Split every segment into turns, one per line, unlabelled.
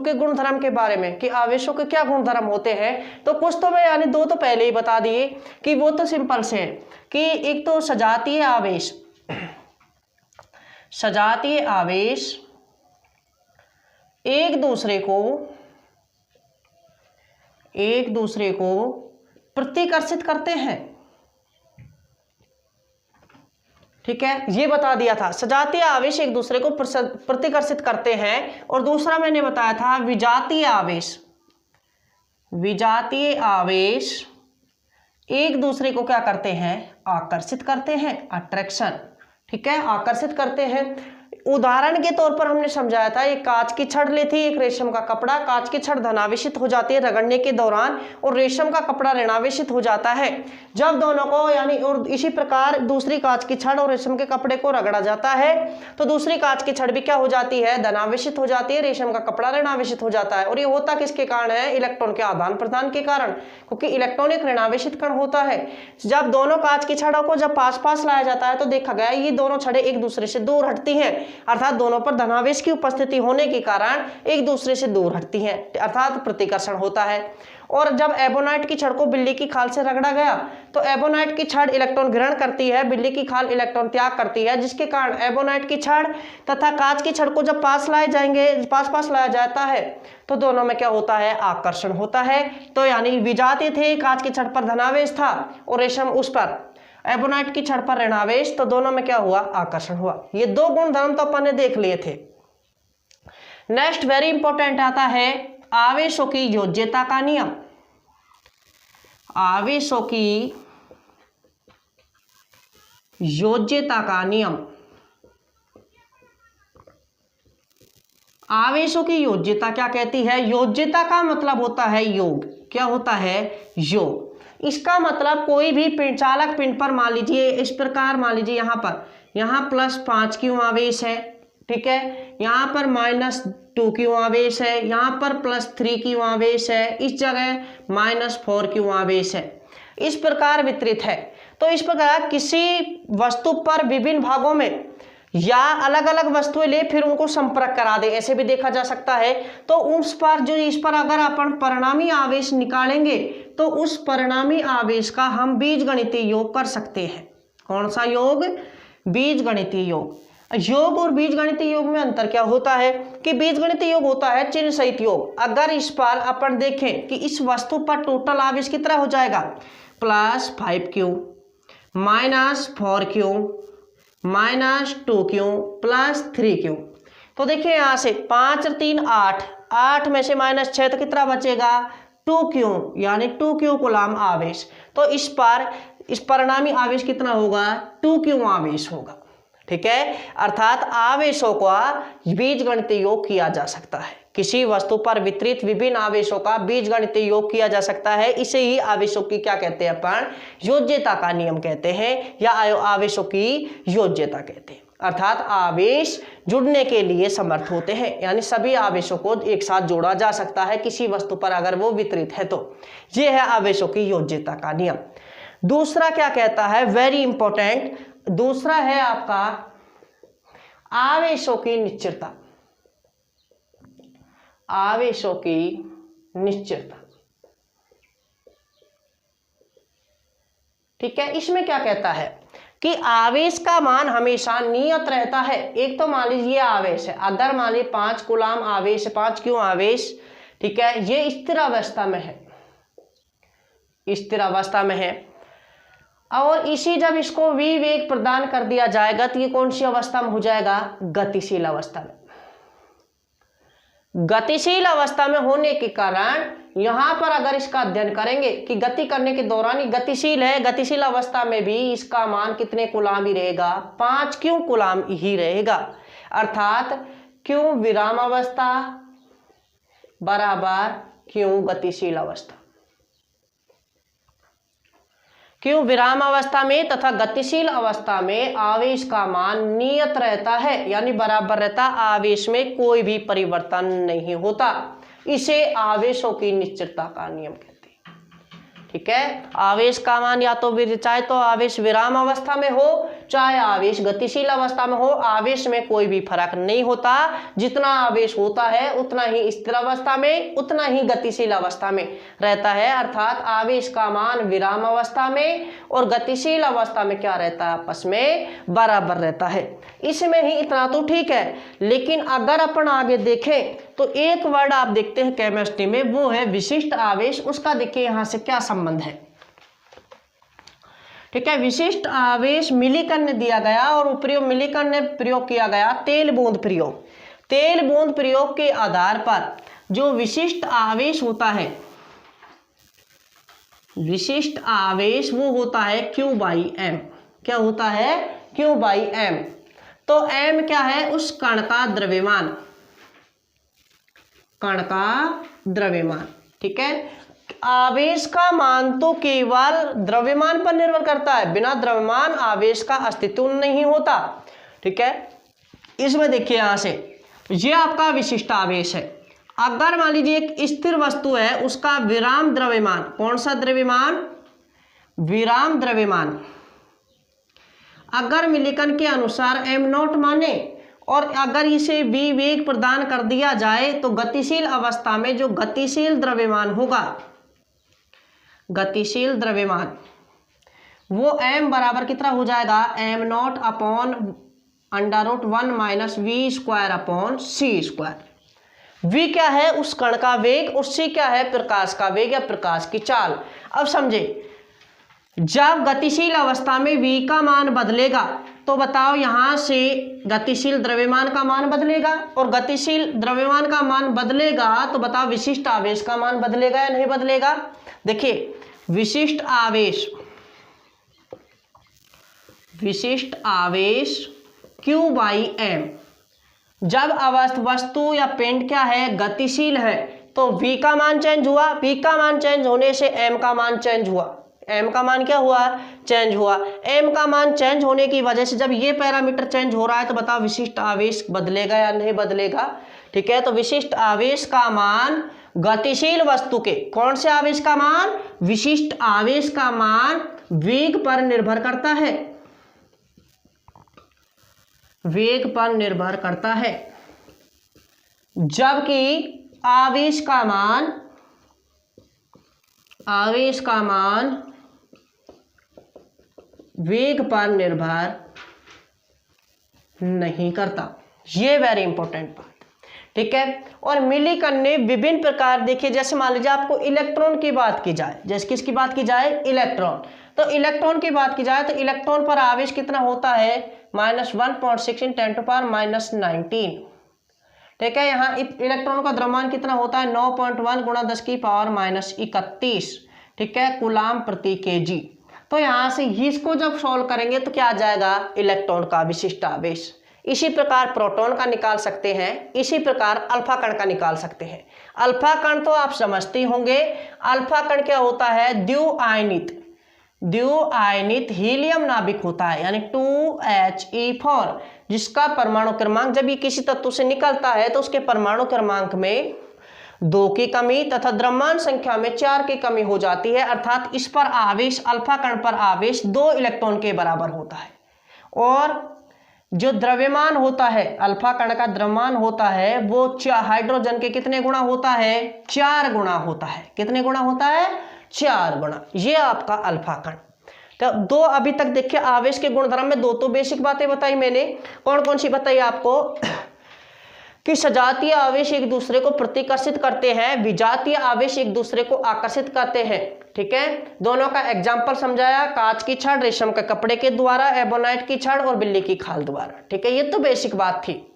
के गुणधर्म के बारे में कि आवेशों के क्या गुणधर्म होते हैं, तो कुछ तो मैं यानी दो तो पहले ही बता दिए कि वो तो सिंपल से है कि एक तो सजातीय आवेश, सजातीय आवेश एक दूसरे को प्रतिकर्षित करते हैं। ठीक है, ये बता दिया था, सजातीय आवेश एक दूसरे को प्रतिकर्षित करते हैं। और दूसरा मैंने बताया था विजातीय आवेश, विजातीय आवेश एक दूसरे को क्या करते हैं, आकर्षित करते हैं, अट्रैक्शन। ठीक है, आकर्षित करते हैं। उदाहरण के तौर पर हमने समझाया था, एक कांच की छड़ ली थी, एक रेशम का कपड़ा। कांच की छड़ धनावेशित हो जाती है रगड़ने के दौरान और रेशम का कपड़ा ऋणावेशित हो जाता है जब दोनों को यानी, और इसी प्रकार दूसरी कांच की छड़ और रेशम के कपड़े को रगड़ा जाता है तो दूसरी कांच की छड़ भी क्या हो जाती है, धनावेशित हो जाती है, रेशम का कपड़ा ऋणावेशित हो जाता है। और ये होता किसके कारण है, इलेक्ट्रॉन के आदान प्रदान के कारण, क्योंकि इलेक्ट्रॉन एक ऋणावेशित कण होता है। जब दोनों कांच की छड़ों को जब पास पास लाया जाता है तो देखा गया ये दोनों छड़ें एक दूसरे से दूर हटती हैं, अर्थात दोनों पर धनावेश की उपस्थिति होने के कारण एक दूसरे से दूर हटती हैं, अर्थात प्रतिकर्षण होता है। और जब एबोनाइट की छड़ को बिल्ली की खाल से रगड़ा गया तो एबोनाइट की छड़ इलेक्ट्रॉन ग्रहण करती है, बिल्ली की खाल इलेक्ट्रॉन त्याग करती है, जिसके कारण एबोनाइट की छड़ तथा कांच की छड़ को जब पास लाया जाता है तो दोनों में क्या होता है, आकर्षण होता है। तो यानी विजातीय थे, कांच की छड़ पर धनावेश था और रेशम उस पर एबोनाइट की छड़ पर ऋणावेश, तो दोनों में क्या हुआ, आकर्षण हुआ। ये दो गुण धर्म तो अपन ने देख लिए थे। नेक्स्ट वेरी इंपॉर्टेंट आता है आवेशों की योज्यता का नियम। आवेशों की योज्यता का नियम। आवेशों की योज्यता क्या कहती है, योज्यता का मतलब होता है योग। क्या होता है, योग। इसका मतलब कोई भी पिंड, चालक पिंड पर मान लीजिए इस प्रकार, मान लीजिए यहाँ +5 क्यू आवेश है, ठीक है, यहाँ पर -2 क्यू आवेश है, यहाँ पर +3 क्यू आवेश है, इस जगह -4 क्यू आवेश है, इस प्रकार वितरित है। तो इस प्रकार किसी वस्तु पर विभिन्न भागों में या अलग अलग वस्तुएं ले फिर उनको संपर्क करा दे, ऐसे भी देखा जा सकता है। तो उस पर जो इस पर अगर अपन परिणामी आवेश निकालेंगे तो उस परिणामी आवेश का हम बीजगणितीय योग कर सकते हैं। कौन सा योग, बीजगणितीय योग। योग और बीजगणितीय योग में अंतर क्या होता है कि बीजगणितीय योग होता है चिन्ह सहित योग। अगर इस पर अपन देखें कि इस वस्तु पर टोटल आवेश कितना हो जाएगा, +5Q -4Q -2Q +3Q। तो देखिए यहाँ से 5 और 3 8, 8 में से -6 तो कितना बचेगा, 2Q, यानी 2Q कूलाम आवेश। तो इस परिणामी आवेश कितना होगा, 2Q आवेश होगा। ठीक है, अर्थात आवेशों का बीजगणितीय योग किया जा सकता है। किसी वस्तु पर वितरित विभिन्न आवेशों का बीजगणितीय योग किया जा सकता है। इसे ही आवेशों की क्या कहते हैं अपन, योज्यता का नियम कहते हैं या आवेशों की योज्यता कहते हैं। अर्थात आवेश जुड़ने के लिए समर्थ होते हैं, यानी सभी आवेशों को एक साथ जोड़ा जा सकता है किसी वस्तु पर अगर वो वितरित है तो। ये है आवेशों की योज्यता का नियम। दूसरा क्या कहता है, वेरी इंपॉर्टेंट, दूसरा है आपका आवेशों की निश्चलता। आवेशों की निश्चलता, ठीक है। इसमें क्या कहता है कि आवेश का मान हमेशा नियत रहता है। एक तो मान लीजिए आवेश है, अगर मान लीजिए 5 कूलाम आवेश, 5 क्यू आवेश, ठीक है, ये स्थिर अवस्था में है, स्थिर अवस्था में है। और इसी जब इसको v वेग प्रदान कर दिया जाएगा तो ये कौन सी अवस्था में हो जाएगा, गतिशील अवस्था में। गतिशील अवस्था में होने के कारण यहां पर अगर इसका अध्ययन करेंगे कि गति करने के दौरान ही गतिशील है, गतिशील अवस्था में भी इसका मान कितने कूलाम ही रहेगा, 5 क्यू कूलाम ही रहेगा। अर्थात क्यू विराम अवस्था बराबर क्यू गतिशील अवस्था। क्यों विराम अवस्था में तथा गतिशील अवस्था में आवेश का मान नियत रहता है, यानी बराबर रहता, आवेश में कोई भी परिवर्तन नहीं होता। इसे आवेशों की निश्चलता का नियम कहते हैं। ठीक है, आवेश का मान या तो चाहे तो आवेश विराम अवस्था में हो चाहे आवेश गतिशील अवस्था में हो, आवेश में कोई भी फर्क नहीं होता। जितना आवेश होता है उतना ही स्थिर अवस्था में, उतना ही गतिशील अवस्था में रहता है। अर्थात आवेश का मान विराम अवस्था में और गतिशील अवस्था में क्या रहता है, आपस में बराबर रहता है। इसमें ही इतना तो ठीक है, लेकिन अगर अपन आगे देखें तो एक वर्ड आप देखते हैं केमिस्ट्री में, वो है विशिष्ट आवेश। उसका देखिए यहां से क्या संबंध है। ठीक है, विशिष्ट आवेश मिलीकरण ने दिया गया और प्रयोग मिलीकरण ने प्रयोग किया गया तेल बूंद प्रयोग। तेल बूंद प्रयोग के आधार पर जो विशिष्ट आवेश होता है, विशिष्ट आवेश वो होता है Q/m। क्या होता है, Q/m। तो m क्या है, उस कण का द्रव्यमान, कण का द्रव्यमान। ठीक है, आवेश का मान तो केवल द्रव्यमान पर निर्भर करता है, बिना द्रव्यमान आवेश का अस्तित्व नहीं होता। ठीक है, इसमें देखिए यहां से ये आपका विशिष्ट आवेश है। अगर मान लीजिए एक स्थिर वस्तु है, उसका विराम द्रव्यमान, कौन सा द्रव्यमान, विराम द्रव्यमान, अगर मिलीकरण के अनुसार m0 माने और अगर इसे v वेग प्रदान कर दिया जाए तो गतिशील अवस्था में जो गतिशील द्रव्यमान होगा, गतिशील द्रव्यमान, वो m बराबर कितना हो जाएगा, m0 upon √1 - v² c²। v क्या है, उस कण का वेग, और c क्या है, प्रकाश का वेग या प्रकाश की चाल। अब समझे, जब गतिशील अवस्था में v का मान बदलेगा तो बताओ यहां से गतिशील द्रव्यमान का मान बदलेगा, और गतिशील द्रव्यमान का मान बदलेगा तो बताओ विशिष्ट आवेश का मान बदलेगा या नहीं बदलेगा। देखिए विशिष्ट आवेश, विशिष्ट आवेश Q/m, जब वस्तु या पिंड क्या है, गतिशील है, तो v का मान चेंज हुआ, v का मान चेंज होने से m का मान चेंज हुआ, m का मान क्या हुआ, चेंज हुआ। m का मान चेंज होने की वजह से जब ये पैरामीटर चेंज हो रहा है तो बताओ विशिष्ट आवेश बदलेगा या नहीं बदलेगा। ठीक है, तो विशिष्ट आवेश का मान गतिशील वस्तु के, कौन से आवेश का मान, विशिष्ट आवेश का मान वेग पर निर्भर करता है, वेग पर निर्भर करता है, जबकि आवेश का मान, आवेश का मान वेग पर निर्भर नहीं करता। ये वेरी इंपॉर्टेंट बात। ठीक है, और मिलीकरण ने विभिन्न प्रकार, देखिए जैसे मान लीजिए आपको इलेक्ट्रॉन की बात की जाए, जैसे किसकी बात की जाए, इलेक्ट्रॉन। तो इलेक्ट्रॉन की बात की जाए तो इलेक्ट्रॉन पर आवेश कितना होता है, -1.6 × 10⁻19। ठीक है, यहाँ इलेक्ट्रॉन का द्रव्यमान कितना होता है, 9.1 × 10⁻31। ठीक है, कूलाम प्रति kg। तो यहाँ से इसको जब सॉल्व करेंगे तो क्या आ जाएगा, इलेक्ट्रॉन का विशिष्ट आवेश। इसी प्रकार प्रोटॉन का निकाल सकते हैं, इसी प्रकार अल्फा कण का निकाल सकते हैं। अल्फा कण तो आप समझते होंगे, अल्फा कण क्या होता है, द्विआयनित, द्विआयनित हीलियम नाभिक होता है, यानी 2He4, जिसका परमाणु क्रमांक जब ये किसी तत्व से निकलता है तो उसके परमाणु क्रमांक में 2 की कमी तथा द्रव्यमान संख्या में 4 की कमी हो जाती है। अर्थात इस पर आवेश, अल्फा कण पर आवेश 2 इलेक्ट्रॉन के बराबर होता है, और जो द्रव्यमान होता है, अल्फा कण का द्रव्यमान होता है वो हाइड्रोजन के कितने गुणा होता है, 4 गुणा होता है। कितने गुणा होता है, 4 गुणा। ये आपका अल्फा कण। तो दो अभी तक देखिए आवेश के गुणधर्म में दो तो बेसिक बातें बताई मैंने। कौन कौन सी बताई आपको, कि सजातीय आवेश एक दूसरे को प्रतिकर्षित करते हैं, विजातीय आवेश एक दूसरे को आकर्षित करते हैं। ठीक है, दोनों का एग्जाम्पल समझाया, कांच की छड़ रेशम के कपड़े के द्वारा, एबोनाइट की छड़ और बिल्ली की खाल द्वारा। ठीक है, ये तो बेसिक बात थी।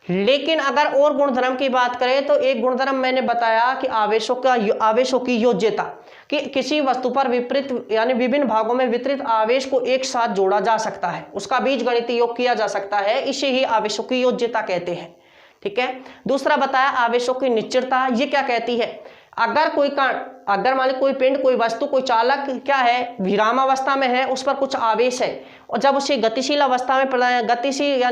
लेकिन अगर और गुणधर्म की बात करें तो एक गुणधर्म मैंने बताया कि आवेशों की योज्यता, कि किसी वस्तु पर विपरीत यानी विभिन्न भागों में वितरित आवेश को एक साथ जोड़ा जा सकता है, उसका बीजगणितीय योग किया जा सकता है, इसे ही आवेशों की योज्यता कहते हैं। ठीक है, दूसरा बताया आवेशों की निश्चलता। ये क्या कहती है, अगर कोई कण, अगर मान लीजिए कोई पिंड, कोई वस्तु, कोई चालक क्या है, विराम अवस्था में है, उस पर कुछ आवेश है, और जब उसे गतिशील अवस्था में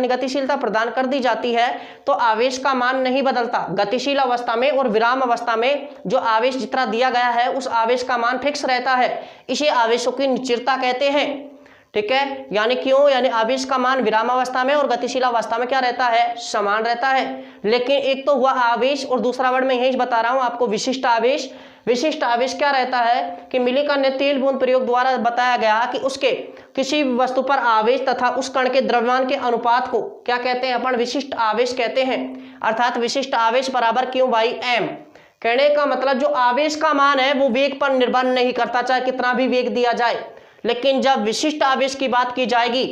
गतिशीलता प्रदान कर दी जाती है तो आवेश का मान नहीं बदलता। गतिशील अवस्था में और विराम अवस्था में जो आवेश जितना दिया गया है उस आवेश का मान फिक्स रहता है, इसे आवेशों की निश्चलता कहते हैं। ठीक है, यानी क्यों, यानी आवेश का मान विरामावस्था में और गतिशील अवस्था में क्या रहता है, समान रहता है। लेकिन एक तो हुआ आवेश और दूसरा वर्ड मैं यही बता रहा हूं आपको विशिष्ट आवेश। विशिष्ट आवेश क्या रहता है कि मिलीकण ने तेल बूंद प्रयोग द्वारा बताया गया कि उसके किसी वस्तु पर आवेश तथा उस कण के द्रव्यमान के अनुपात को क्या कहते हैं, अपन विशिष्ट आवेश कहते हैं। अर्थात विशिष्ट आवेश बराबर क्यू बाई एम। कहने का मतलब जो आवेश का मान है वो वेग पर निर्भर नहीं करता, चाहे कितना भी वेग दिया जाए। लेकिन जब विशिष्ट आवेश की बात की जाएगी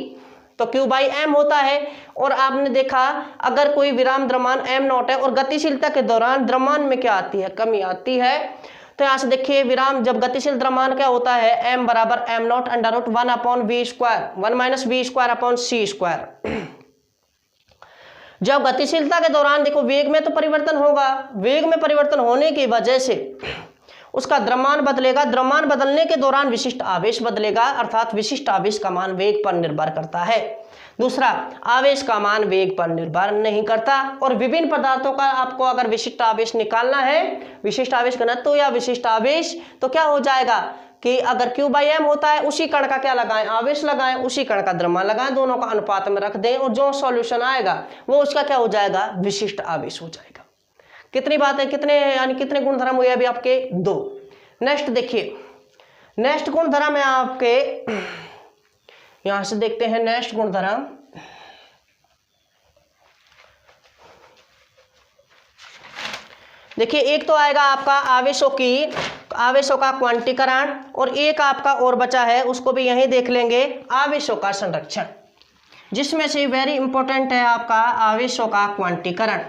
तो Q बाई एम होता है। और आपने देखा अगर कोई विराम द्रव्यमान एम नॉट है और गतिशीलता के दौरान द्रव्यमान में क्या आती है, कमी आती है। तो यहां से देखिए विराम जब गतिशील द्रव्यमान क्या होता है, एम बराबर M not under root 1 upon V square, 1 minus V square upon C square. जब गतिशीलता के दौरान देखो वेग में तो परिवर्तन होगा, वेग में परिवर्तन होने की वजह से उसका द्रव्यमान बदलेगा, द्रव्यमान बदलने के दौरान विशिष्ट आवेश बदलेगा। अर्थात विशिष्ट आवेश का मान वेग पर निर्भर करता है। दूसरा, आवेश का मान वेग पर निर्भर नहीं करता। और विभिन्न पदार्थों का आपको अगर विशिष्ट आवेश निकालना है, विशिष्ट आवेश घनत्व या विशिष्ट आवेश, तो क्या हो जाएगा कि अगर Q बाई एम होता है उसी कण का क्या लगाएं, आवेश लगाएं, उसी कण का द्रव्यमान लगाएं, दोनों का अनुपात में रख दें और जो सॉल्यूशन आएगा वो उसका क्या हो जाएगा, विशिष्ट आवेश हो जाएगा। कितनी बात है, कितने यानी कितने गुणधर्म हुए अभी आपके, 2। नेक्स्ट देखिए, नेक्स्ट गुणधर्म है आपके, यहां से देखते हैं नेक्स्ट गुणधर्म। देखिए एक तो आएगा आपका आवेशों का क्वांटीकरण और एक आपका और बचा है उसको भी यहीं देख लेंगे, आवेशों का संरक्षण, जिसमें से वेरी इंपॉर्टेंट है आपका आवेशों का क्वांटीकरण।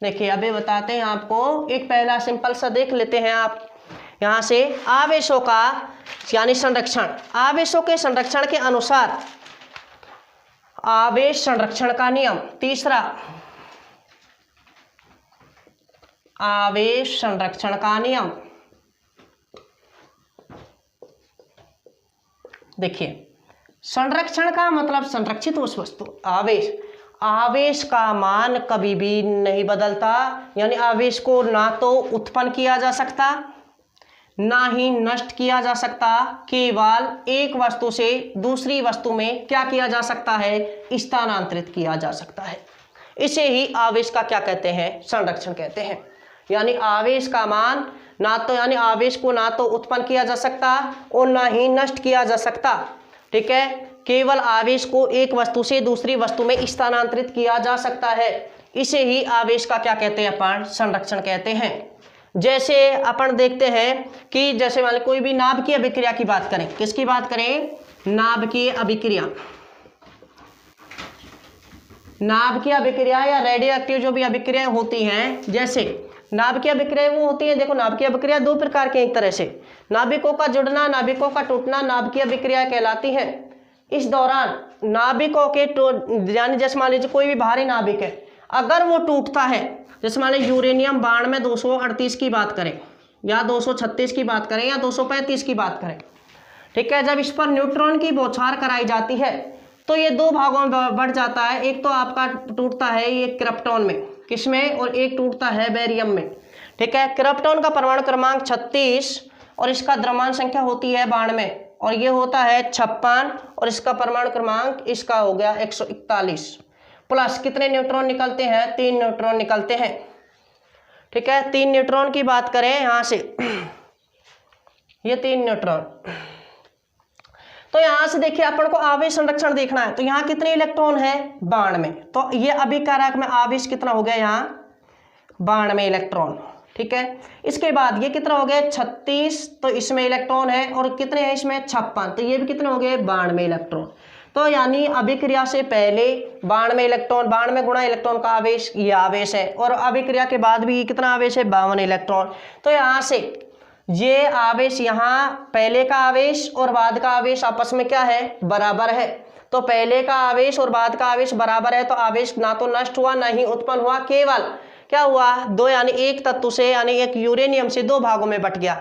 देखिए अभी बताते हैं आपको, एक पहला सिंपल सा देख लेते हैं आप यहां से, आवेशों का यानी संरक्षण। आवेशों के संरक्षण के अनुसार आवेश संरक्षण का नियम। तीसरा, आवेश संरक्षण का नियम। देखिए संरक्षण का मतलब संरक्षित उस वस्तु, आवेश का मान कभी भी नहीं बदलता, यानी आवेश को ना तो उत्पन्न किया जा सकता ना ही नष्ट किया जा सकता, केवल एक वस्तु से दूसरी वस्तु में क्या किया जा सकता है, स्थानांतरित किया जा सकता है। इसे ही आवेश का क्या कहते हैं, संरक्षण कहते हैं। यानी आवेश का मान ना तो, यानी आवेश को ना तो उत्पन्न किया जा सकता और ना ही नष्ट किया जा सकता, ठीक है, केवल आवेश को एक वस्तु से दूसरी वस्तु में स्थानांतरित किया जा सकता है। इसे ही आवेश का क्या कहते हैं, अपन संरक्षण कहते हैं। जैसे अपन देखते हैं कि जैसे मान लो कोई भी नाभिकीय अभिक्रिया की बात करें, किसकी बात करें, नाभिकीय अभिक्रिया, नाभिकीय अभिक्रिया या रेडियो एक्टिव जो भी अभिक्रियाएं होती हैं, जैसे नाभिकीय अभिक्रिया वो होती है, देखो नाभिकीय अभिक्रिया 2 प्रकार के, एक तरह से नाभिकों का जुड़ना, नाभिकों का टूटना नाभिकीय अभिक्रिया कहलाती है। इस दौरान नाभिकों के यानी जैसे मान लीजिए कोई भी भारी नाभिक है, अगर वो टूटता है, जैसे मान लीजिए यूरेनियम 92 238 की बात करें या 236 की बात करें या 235 की बात करें, ठीक है, जब इस पर न्यूट्रॉन की बौछार कराई जाती है तो ये 2 भागों में बढ़ जाता है। एक तो आपका टूटता है ये क्रिप्टॉन में, किसमें, और एक टूटता है बेरियम में, ठीक है। क्रिप्टॉन का परमाणु क्रमांक 36 और इसका द्रव्यमान संख्या होती है 92 और ये होता है 56 और इसका परमाणु क्रमांक इसका हो गया 141। प्लस कितने न्यूट्रॉन निकलते हैं, 3 न्यूट्रॉन निकलते हैं, ठीक है। 3 न्यूट्रॉन की बात करें यहां से, ये 3 न्यूट्रॉन, तो यहां से देखिए अपन को आवेश संरक्षण देखना है, तो यहाँ कितने इलेक्ट्रॉन है, 92, तो ये अभिकारक में आवेश कितना हो गया, यहाँ 92 इलेक्ट्रॉन, ठीक है। इसके बाद ये कितना हो गया, 36, तो इसमें इलेक्ट्रॉन है और कितने हैं इसमें, 56, तो ये भी कितने हो गए, 92 इलेक्ट्रॉन। तो यानी अभिक्रिया से पहले 92 इलेक्ट्रॉन, 92 गुणा इलेक्ट्रॉन का आवेश ये आवेश है, और अभिक्रिया के बाद भी कितना आवेश है, 52 इलेक्ट्रॉन। तो यहाँ से ये आवेश, यहाँ पहले का आवेश और बाद का आवेश आपस में क्या है, बराबर है। तो पहले का आवेश और बाद का आवेश बराबर है, तो आवेश ना तो नष्ट हुआ ना ही उत्पन्न हुआ, केवल क्या हुआ, 2 यानी एक तत्व से यानी एक यूरेनियम से 2 भागों में बट गया,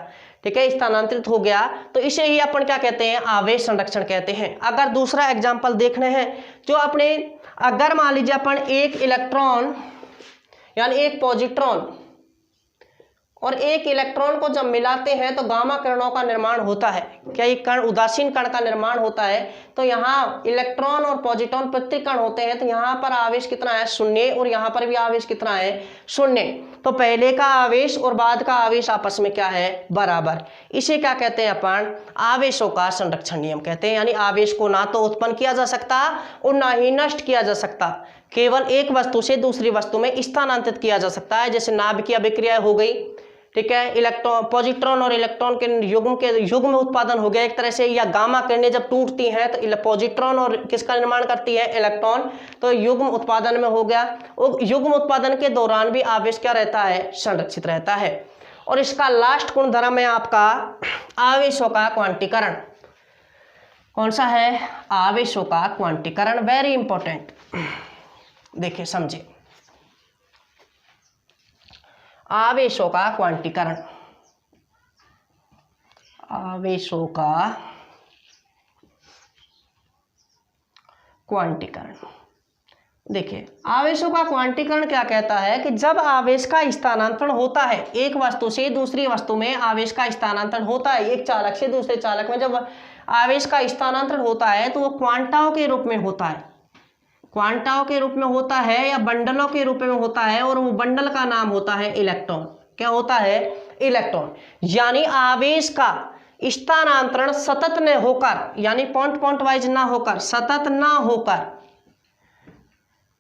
ठीक है, स्थानांतरित हो गया। तो इसे ही अपन क्या कहते हैं, आवेश संरक्षण कहते हैं। अगर दूसरा एग्जाम्पल देखने हैं, जो अपने अगर मान लीजिए अपन एक इलेक्ट्रॉन यानी एक पॉजिट्रॉन और एक इलेक्ट्रॉन को जब मिलाते हैं तो गामा किरणों का निर्माण होता है। क्या ये कण, उदासीन कण का निर्माण होता है। तो यहाँ इलेक्ट्रॉन और पॉजिट्रॉन प्रतिकण होते हैं, तो यहाँ पर आवेश कितना है, 0, और यहाँ पर भी आवेश कितना है, 0। तो पहले का आवेश और बाद का आवेश आपस में क्या है, बराबर। इसे क्या कहते हैं अपन, आवेशों का संरक्षण नियम कहते हैं। यानी आवेश को ना तो उत्पन्न किया जा सकता और ना ही नष्ट किया जा सकता, केवल एक वस्तु से दूसरी वस्तु में स्थानांतरित किया जा सकता है। जैसे नाभिकीय अभिक्रिया हो गई, ठीक है, इलेक्ट्रॉन, पॉजिट्रॉन और इलेक्ट्रॉन के युग्म उत्पादन हो गया एक तरह से, या गामा किरणें जब टूटती हैं तो पॉजिट्रॉन और किसका निर्माण करती है, इलेक्ट्रॉन, तो युग्म उत्पादन में हो गया। युग्म उत्पादन के दौरान भी आवेश क्या रहता है, संरक्षित रहता है। और इसका लास्ट गुणधर्म है आपका आवेशों का क्वांटीकरण। कौन सा है, आवेशों का क्वांटीकरण, वेरी इंपॉर्टेंट। देखिए समझे, आवेशों का क्वांटीकरण, आवेशों का क्वांटीकरण। देखिए आवेशों का क्वांटीकरण क्या कहता है कि जब आवेश का स्थानांतरण होता है, एक वस्तु से दूसरी वस्तु में आवेश का स्थानांतरण होता है, एक चालक से दूसरे चालक में जब आवेश का स्थानांतरण होता है तो वो क्वांटाओं के रूप में होता है, क्वांटाओं के रूप में होता है या बंडलों के रूप में होता है, और वो बंडल का नाम होता है इलेक्ट्रॉन। क्या होता है, इलेक्ट्रॉन। यानी आवेश का स्थानांतरण सतत न होकर, यानी पॉइंट वाइज ना होकर, सतत ना होकर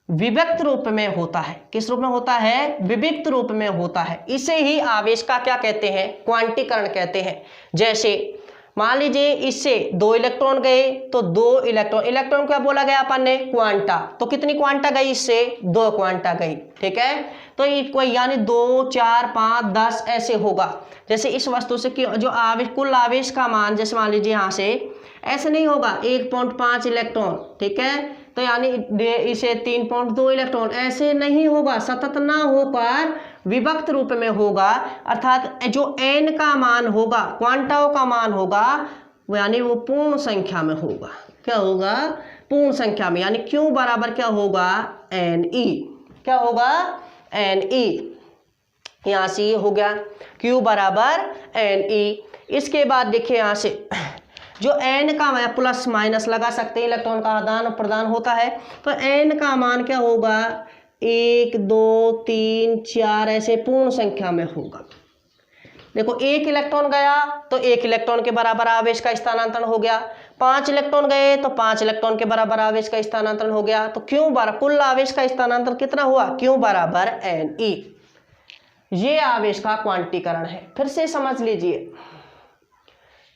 विविक्त रूप में होता है। किस रूप में होता है, विविक्त रूप में होता है। इसे ही आवेश का क्या कहते हैं, क्वांटीकरण कहते हैं। जैसे मान लीजिए इससे 2 इलेक्ट्रॉन गए तो 2 इलेक्ट्रॉन, इलेक्ट्रॉन क्या बोला गया अपन ने, क्वांटा, तो कितनी क्वांटा गई, इससे 2 क्वांटा गई, ठीक है। तो कोई यानी 2, 4, 5, 10 ऐसे होगा। जैसे इस वस्तु से जो आवेश, कुल आवेश का मान, जैसे मान लीजिए यहाँ से ऐसे नहीं होगा 1.5 इलेक्ट्रॉन, ठीक है, तो यानी इसे 3.2 इलेक्ट्रॉन, ऐसे नहीं होगा, सतत ना होकर विभक्त रूप में होगा। अर्थात जो n का मान होगा, क्वांटाओं का मान होगा, वो यानी वो पूर्ण संख्या में होगा। क्या होगा, पूर्ण संख्या में, यानी Q बराबर क्या होगा, Ne। क्या होगा, Ne। यहाँ से ये हो गया Q बराबर Ne। इसके बाद देखिए यहाँ से जो n का मान, प्लस माइनस लगा सकते हैं, इलेक्ट्रॉन का आदान प्रदान होता है, तो n का मान क्या होगा, 1, 2, 3, 4 ऐसे पूर्ण संख्या में होगा। देखो 1 इलेक्ट्रॉन गया तो 1 इलेक्ट्रॉन के बराबर आवेश का स्थानांतरण हो गया, 5 इलेक्ट्रॉन गए तो 5 इलेक्ट्रॉन के बराबर आवेश का स्थानांतरण हो गया। तो Q बराबर, कुल आवेश का स्थानांतरण कितना हुआ, Q बराबर Ne। ये आवेश का क्वांटीकरण है। फिर से समझ लीजिए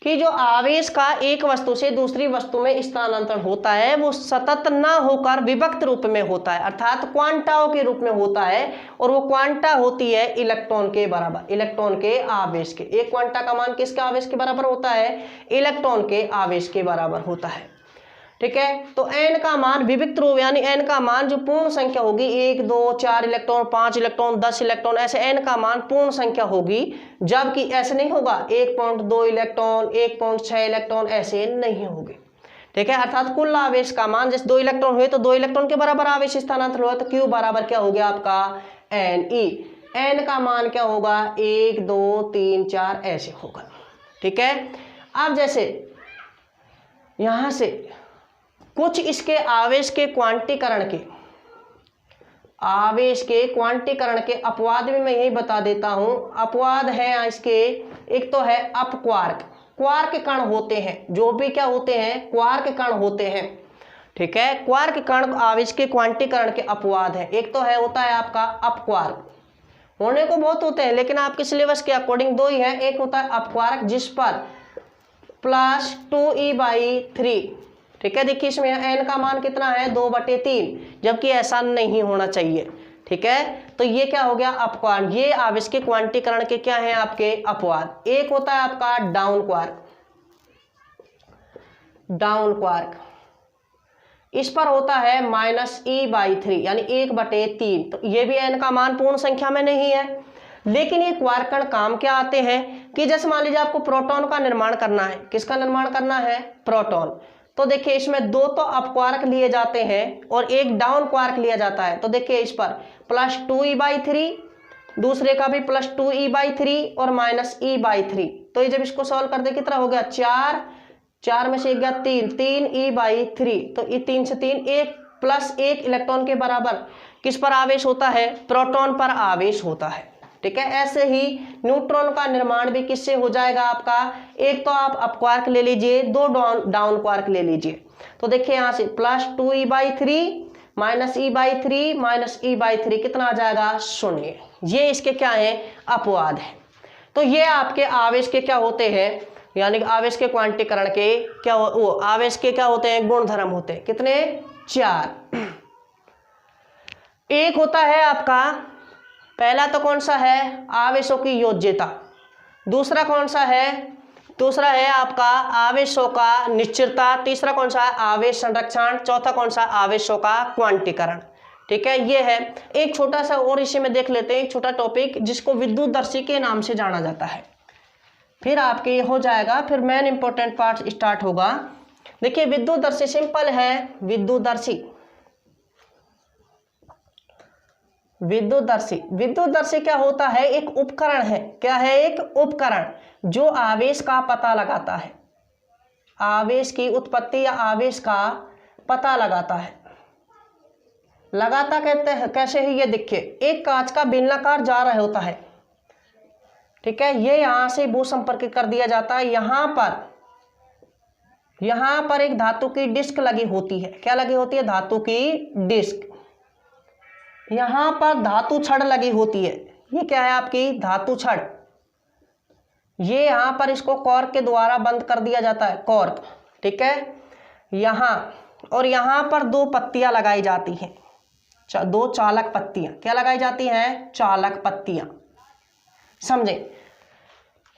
कि जो आवेश का एक वस्तु से दूसरी वस्तु में स्थानांतरण होता है वो सतत ना होकर विभक्त रूप में होता है, अर्थात क्वांटाओं के रूप में होता है, और वो क्वांटा होती है इलेक्ट्रॉन के बराबर, इलेक्ट्रॉन के आवेश के। एक क्वांटा का मान किसके आवेश के बराबर होता है, इलेक्ट्रॉन के आवेश के बराबर होता है, ठीक है। तो n का मान विविक्त रूप, यानी n का मान जो पूर्ण संख्या होगी, 1, 2, 4 इलेक्ट्रॉन, 5 इलेक्ट्रॉन, 10 इलेक्ट्रॉन, ऐसे n का मान पूर्ण संख्या होगी। जबकि ऐसे नहीं होगा 1.2 इलेक्ट्रॉन, 1.6 इलेक्ट्रॉन, ऐसे नहीं होगी, ठीक है। अर्थात कुल आवेश का मान, जैसे 2 इलेक्ट्रॉन हुए तो 2 इलेक्ट्रॉन के बराबर आवेश स्थानांतरण हुआ, तो Q बराबर क्या हो गया आपका, Ne। n का मान क्या होगा, 1, 2, 3, 4 ऐसे होगा, ठीक है। अब जैसे यहां से कुछ इसके आवेश के क्वांटीकरण के, आवेश के क्वांटीकरण के अपवाद भी मैं यही बता देता हूं। अपवाद है इसके, एक तो है अपक्वार्क, क्वार्क कण होते हैं, जो भी क्या होते हैं, क्वार्क कण होते हैं, ठीक है। क्वार्क कण आवेश के क्वांटीकरण के अपवाद है। एक तो है होता है आपका अपक्वार्क, होने को बहुत होते हैं लेकिन आपके सिलेबस के अकॉर्डिंग 2 ही है। एक होता है अपक्वार्क जिस पर +2e/3, ठीक है। देखिए इसमें n का मान कितना है, 2/3, जबकि ऐसा नहीं होना चाहिए, ठीक है। तो ये क्या हो गया, अपक्वार्क। ये आवेश के क्वांटीकरण के क्या है, आपके अपवाद। एक होता है आपका डाउन क्वार्क, डाउन क्वार्क, इस पर होता है -e/3 यानी 1/3। तो ये भी n का मान पूर्ण संख्या में नहीं है। लेकिन ये क्वार्क कण काम क्या आते हैं कि जैसे मान लीजिए आपको प्रोटॉन का निर्माण करना है, किसका निर्माण करना है, प्रोटॉन। तो देखिए इसमें 2 तो अपक्वार्क लिए जाते हैं और एक डाउन क्वार्क लिया जाता है। तो देखिए इस पर +2e/3 दूसरे का भी +2e/3 और -e/3। तो ये जब इसको सॉल्व कर दे कितना हो गया 4, 4 में से 1 गया 3, 3e/3। तो ये 3 से 3 1 + 1 इलेक्ट्रॉन के बराबर किस पर आवेश होता है, प्रोटॉन पर आवेश होता है। ठीक है, ऐसे ही न्यूट्रॉन का निर्माण भी किससे हो जाएगा आपका, एक तो आप अप क्वार्क ले लीजिए, 2 डाउन क्वार्क ले लीजिए। तो देखिए यहां से +2e/3 -e/3 -e/3 कितना आ जाएगा 0। ये इसके क्या है, अपवाद है। तो ये आपके आवेश के क्या होते हैं, यानी कि आवेश के क्वांटीकरण के क्या वो आवेश के क्या होते हैं, गुणधर्म होते हैं। कितने, 4। एक होता है आपका, पहला तो कौन सा है, आवेशों की योज्यता। दूसरा कौन सा है, दूसरा है आपका आवेशों का निश्चितता। तीसरा कौन सा है, आवेश संरक्षण। चौथा कौन सा, आवेशों का क्वांटीकरण। ठीक है, ये है। एक छोटा सा और इसी में देख लेते हैं, एक छोटा टॉपिक जिसको विद्युतदर्शी के नाम से जाना जाता है। फिर आपके हो जाएगा, फिर मेन इंपॉर्टेंट पार्ट स्टार्ट होगा। देखिए विद्युतदर्शी सिंपल है, विद्युतदर्शी क्या होता है, एक उपकरण है। क्या है, एक उपकरण जो आवेश का पता लगाता है, आवेश की उत्पत्ति या आवेश का पता लगाता है। लगाता कहते हैं कैसे है, ये देखिए एक कांच का बेलनाकार जार होता है। ठीक है, ये यहां से भू संपर्क कर दिया जाता है। यहां पर एक धातु की डिस्क लगी होती है। क्या लगी होती है, धातु की डिस्क। यहां पर धातु छड़ लगी होती है। ये क्या है आपकी, धातु छड़। ये यहां पर इसको कॉर्क के द्वारा बंद कर दिया जाता है, कॉर्क। ठीक है, यहां और यहां पर 2 पत्तियां लगाई जाती हैं, 2 चालक पत्तियां। क्या लगाई जाती हैं, चालक पत्तियां। समझे,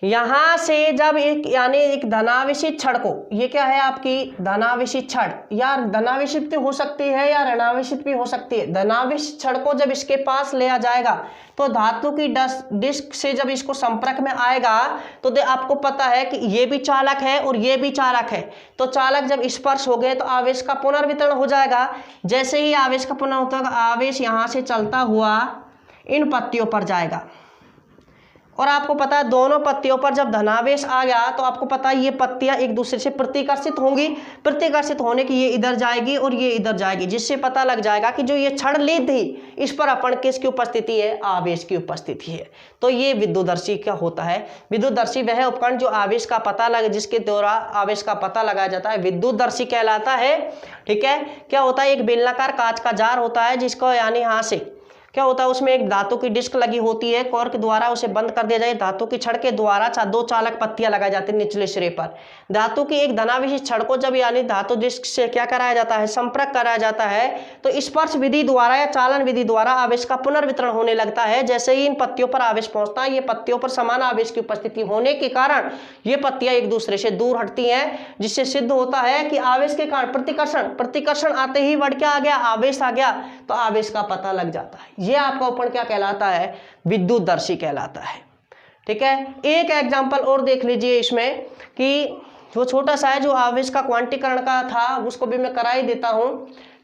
यहां से जब एक यानी एक धनावेशित छड़ को, ये क्या है आपकी धनावेशित छड़, या धनावेशित भी हो सकती है या ऋणावेशित भी हो सकती है। धनावेशित छड़ को जब इसके पास ले आ जाएगा तो धातु की डिस्क से जब इसको संपर्क में आएगा तो आपको पता है कि ये भी चालक है और ये भी चालक है। तो चालक जब स्पर्श हो गए तो आवेश का पुनर्वितरण हो जाएगा। जैसे ही आवेश का पुनर्वितरण होगा, आवेश यहां से चलता हुआ इन पत्तियों पर जाएगा। और आपको पता है दोनों पत्तियों पर जब धनावेश आ गया तो आपको पता है ये पत्तियां एक दूसरे से प्रतिकर्षित होंगी। प्रतिकर्षित होने की ये इधर जाएगी और ये इधर जाएगी, जिससे पता लग जाएगा कि जो ये छड़ ली थी इस पर अपन किसकी उपस्थिति है, आवेश की उपस्थिति है। तो ये विद्युतदर्शी क्या होता है, विद्युतदर्शी वह उपकरण जो आवेश का पता लगे, जिसके द्वारा आवेश का पता लगाया जाता है, विद्युतदर्शी कहलाता है। ठीक है, क्या होता है, एक बेलनाकार कांच का जार होता है जिसको यानी यहां से क्या होता है, उसमें एक धातु की डिस्क लगी होती है, कॉर्क द्वारा उसे बंद कर दिया जाए। धातु की छड़ के द्वारा 2 चालक पत्तियां लगाई जाती है निचले सिरे पर। धातु की एक धनावेशित छड़ को जब यानी धातु डिस्क से क्या कराया जाता है, संपर्क कराया जाता है, तो स्पर्श विधि द्वारा या चालन विधि द्वारा आवेश का पुनर्वितरण होने लगता है। जैसे ही इन पत्तियों पर आवेश पहुंचता है, ये पत्तियों पर समान आवेश की उपस्थिति होने के कारण ये पत्तियां एक दूसरे से दूर हटती हैं, जिससे सिद्ध होता है कि आवेश के कारण प्रतिकर्षण आते ही वर्ड क्या आ गया, आवेश आ गया, तो आवेश का पता लग जाता है। ये आपका उपकरण क्या कहलाता है, विद्युतदर्शी कहलाता है। ठीक है, एक एग्जांपल और देख लीजिए इसमें कि जो छोटा सा है, जो आवेश का क्वांटीकरण का था उसको भी मैं करा ही देता हूं।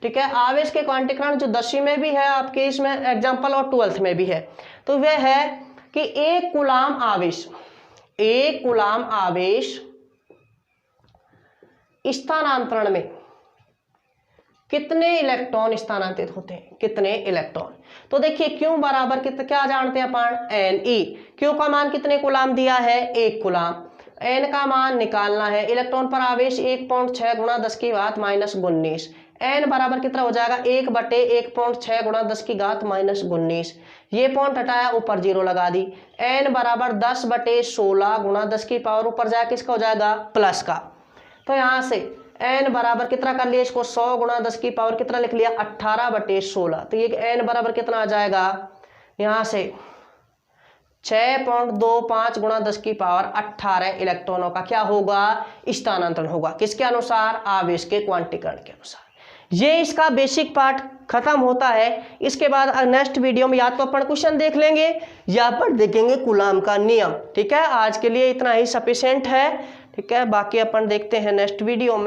ठीक है, आवेश के क्वांटीकरण जो 10वीं में भी है आपके इसमें एग्जांपल और 12th में भी है। तो वह है कि एक कूलाम आवेश स्थानांतरण में कितने इलेक्ट्रॉन स्थानांतरित होते हैं, कितने इलेक्ट्रॉन। तो देखिए क्यू बराबर क्या जानते हैं अपन, Ne। क्यू का मान कितने कूलाम दिया है, 1 कूलाम। n का मान निकालना है। इलेक्ट्रॉन पर आवेश 1.6 × 10⁻⁻19। n बराबर कितना हो जाएगा, 1/1.6 × 10⁻⁻19। ये पॉइंट हटाया, ऊपर 0 लगा दी। n बराबर 10/16 × 10 ऊपर जाए किसका हो जाएगा, प्लस का। तो यहां से n बराबर कितना कर लिया, इसको 100 × 10 कितना लिख लिया, 18/16। तो ये n बराबर कितना आ जाएगा, यहां से 6.25 × 10⁻18 इलेक्ट्रॉनों का क्या होगा, स्थानांतरण होगा। किसके अनुसार, आवेश के क्वांटीकरण के अनुसार। ये इसका बेसिक पार्ट खत्म होता है। इसके बाद नेक्स्ट वीडियो में या तो अपन क्वेश्चन देख लेंगे या पर देखेंगे कूलाम का नियम। ठीक है, आज के लिए इतना ही सफिशिएंट है। ठीक है, बाकी अपन देखते हैं नेक्स्ट वीडियो में।